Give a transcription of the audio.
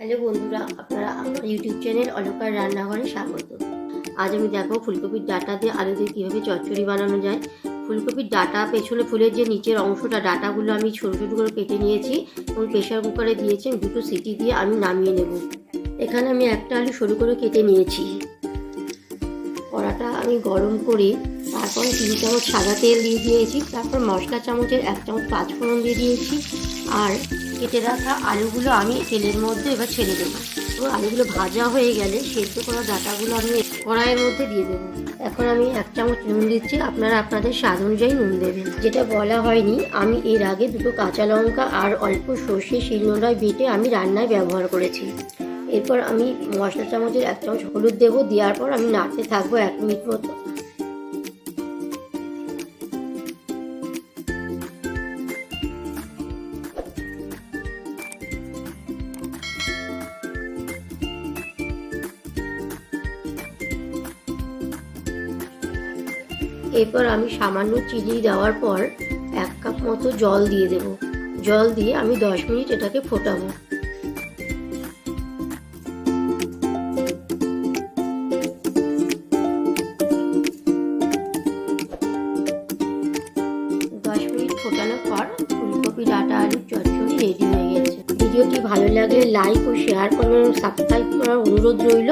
Hello বন্ধুরা, আপনারা আমার ইউটিউব চ্যানেল অলকার রান্নাঘরে স্বাগত। আজ আমি দেখো ফুলকপির ডাঁটা দিয়ে আলু দিয়ে কীভাবে চচ্চড়ি বানানো যায়। ফুলকপির ডাঁটা পেছনে ফুলের যে নিচের অংশটা, ডাঁটাগুলো আমি ছোটো ছোটো করে কেটে নিয়েছি এবং প্রেশার কুকারে দিয়েছি। দুটো সিটি দিয়ে আমি নামিয়ে নেব। এখানে আমি একটা আলু সরু করে কেটে নিয়েছি। কড়াটা আমি গরম করে তারপর 3 চামচ সাদা তেল দিয়ে দিয়েছি। তারপর মশলা চামচের 1 চামচ পাঁচফোড়ন দিয়ে দিয়েছি। আর কেটে রাখা আলুগুলো আমি তেলের মধ্যে এবার ছেড়ে দেবো এবং আলুগুলো ভাজা হয়ে গেলে সেদ্ধ করা ডাঁটাগুলো আমি কড়াইয়ের মধ্যে দিয়ে দেবো। এখন আমি 1 চামচ নুন দিচ্ছি, আপনারা আপনাদের স্বাদ অনুযায়ী নুন দেবেন। যেটা বলা হয়নি, আমি এর আগে 2 কাঁচা লঙ্কা আর অল্প সর্ষে শিলনোড়ায় বেটে আমি রান্নায় ব্যবহার করেছি। এরপর আমি মশলা চামচের 1 চামচ হলুদ দেবো। দেওয়ার পর আমি নাড়তে থাকবো 1 মিনিট মতো। এরপর আমি সামান্য চিনি দেওয়ার পর 1 কাপ মতো জল দিয়ে দেব। জল দিয়ে আমি 10 মিনিট এটাকে ফোটাবো। ফোটানোর পর ফুলকপি ডাঁটা আলুর চচ্চড়ি রেডি হয়ে গেছে। ভিডিওটি ভালো লাগলে লাইক ও শেয়ার করবেন, সাবস্ক্রাইব করার অনুরোধ রইল।